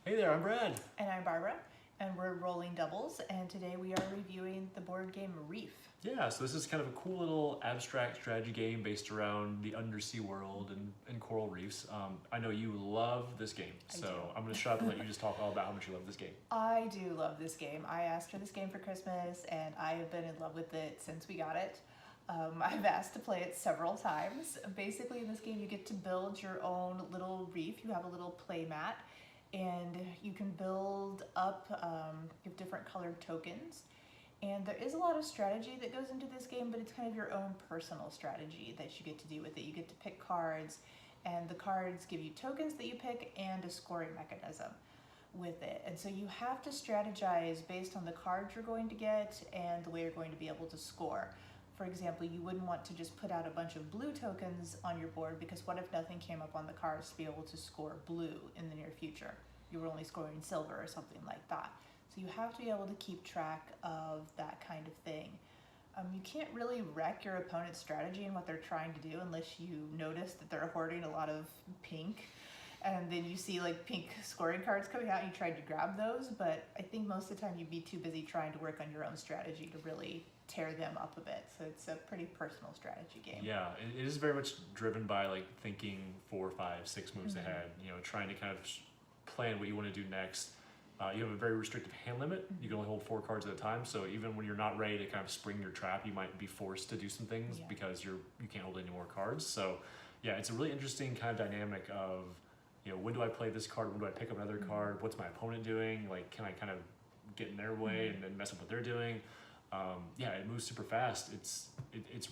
Hey there, I'm Brad. And I'm Barbara, and we're rolling doubles, and today we are reviewing the board game Reef. Yeah, so this is kind of a cool little abstract strategy game based around the undersea world and coral reefs. I know you love this game, so I'm going to shut up and let you just talk all about how much you love this game. I do love this game. I asked for this game for Christmas, and I have been in love with it since we got it. I've asked to play it several times. Basically, in this game, you get to build your own little reef. You have a little play mat, and you can build up you have different colored tokens. And there is a lot of strategy that goes into this game, but it's kind of your own personal strategy that you get to do with it. You get to pick cards, and the cards give you tokens that you pick and a scoring mechanism with it. And so you have to strategize based on the cards you're going to get and the way you're going to be able to score. For example, you wouldn't want to just put out a bunch of blue tokens on your board, because what if nothing came up on the cards to be able to score blue in the near future? You were only scoring silver or something like that. So you have to be able to keep track of that kind of thing. You can't really wreck your opponent's strategy and what they're trying to do unless you notice that they're hoarding a lot of pink, and then you see like pink scoring cards coming out and you tried to grab those. But I think most of the time you'd be too busy trying to work on your own strategy to really tear them up a bit. So it's a pretty personal strategy game. Yeah, it is very much driven by like thinking 4, 5, 6 moves ahead, trying to kind of plan what you want to do next. You have a very restrictive hand limit. You can only hold 4 cards at a time, so even when you're not ready to kind of spring your trap, you might be forced to do some things because you can't hold any more cards. So yeah, it's a really interesting kind of dynamic of, when do I play this card? When do I pick up another card? What's my opponent doing? Like, can I kind of get in their way and then mess up what they're doing? Yeah, it moves super fast. It's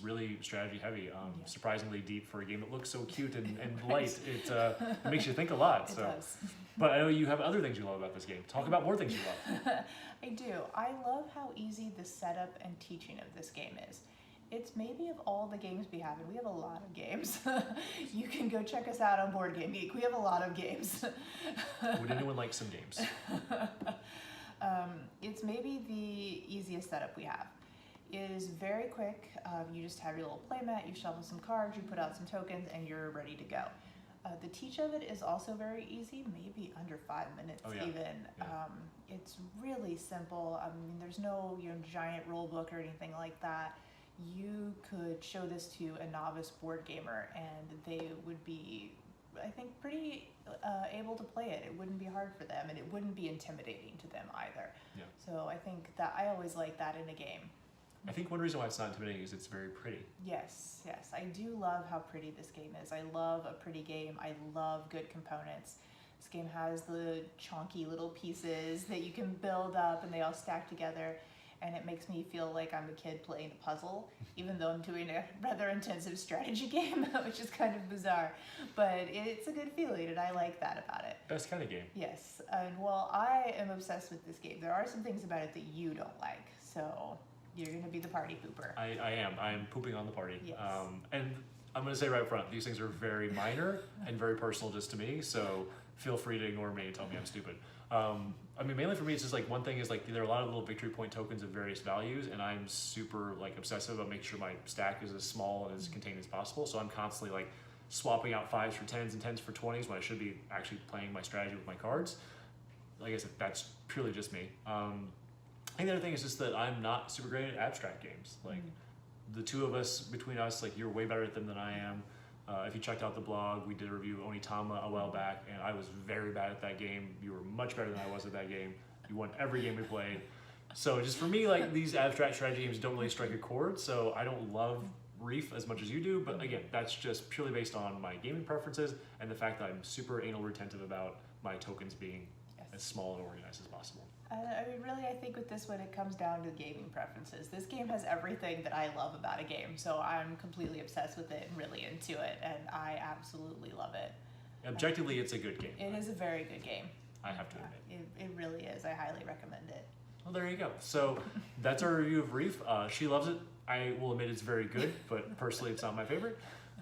really strategy heavy. Surprisingly deep for a game that looks so cute and light. It makes you think a lot. It does. But I know you have other things you love about this game. Talk about more things you love. I do. I love how easy the setup and teaching of this game is. It's maybe of all the games we have, and we have a lot of games. You can go check us out on Board Game Geek. We have a lot of games. Would anyone like some games? It's maybe the easiest setup we have. It is very quick. You just have your little play mat, you shuffle some cards, you put out some tokens, and you're ready to go. The teach of it is also very easy, maybe under 5 minutes even. Yeah. It's really simple. I mean, there's no giant rule book or anything like that. You could show this to a novice board gamer and they would be, I think, pretty able to play it. It wouldn't be hard for them, and it wouldn't be intimidating to them either. Yeah. So I think that I always like that in a game. I think one reason why it's not intimidating is it's very pretty. Yes, I do love how pretty this game is. I love a pretty game. I love good components. This game has the chunky little pieces that you can build up and they all stack together, and it makes me feel like I'm a kid playing a puzzle, even though I'm doing a rather intensive strategy game, which is kind of bizarre. But it's a good feeling, and I like that about it. Best kind of game. Yes, and well, I am obsessed with this game. There are some things about it that you don't like, so you're going to be the party pooper. I am pooping on the party. Yes. And I'm going to say right up front, these things are very minor and very personal just to me, so feel free to ignore me and tell me I'm stupid. I mean, mainly for me, it's just like one thing is like there are a lot of little victory point tokens of various values, and I'm super like obsessive about making sure my stack is as small and as contained as possible. So I'm constantly like swapping out 5s for 10s and 10s for 20s when I should be actually playing my strategy with my cards. Like I said, that's purely just me. I think the other thing is just that I'm not super great at abstract games. Like the two of us, between us, like you're way better at them than I am. If you checked out the blog, we did a review of Onitama a while back, and I was very bad at that game. You were much better than I was at that game. You won every game we played. So just for me, like these abstract strategy games don't really strike a chord, so I don't love Reef as much as you do, but again, that's just purely based on my gaming preferences and the fact that I'm super anal retentive about my tokens being as small and organized as possible. I mean, really, I think with this one, it comes down to gaming preferences. This game has everything that I love about a game, so I'm completely obsessed with it and really into it, and I absolutely love it. Objectively, it's a good game. It is a very good game. I have to admit. It really is. I highly recommend it. Well, there you go. So that's our review of Reef. She loves it. I will admit it's very good, but personally, it's not my favorite.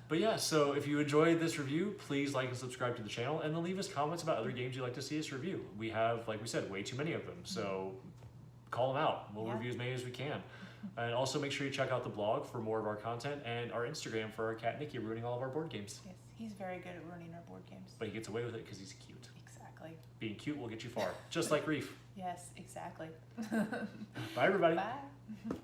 But yeah, so if you enjoyed this review, please like and subscribe to the channel, and then leave us comments about other games you'd like to see us review. We have, like we said, way too many of them, so call them out. We'll review as many as we can. And also make sure you check out the blog for more of our content, and our Instagram for our cat Nikki ruining all of our board games. Yes, he's very good at ruining our board games. But he gets away with it because he's cute. Exactly. being cute will get you far, just like Reef. Yes, exactly. Bye, everybody. Bye.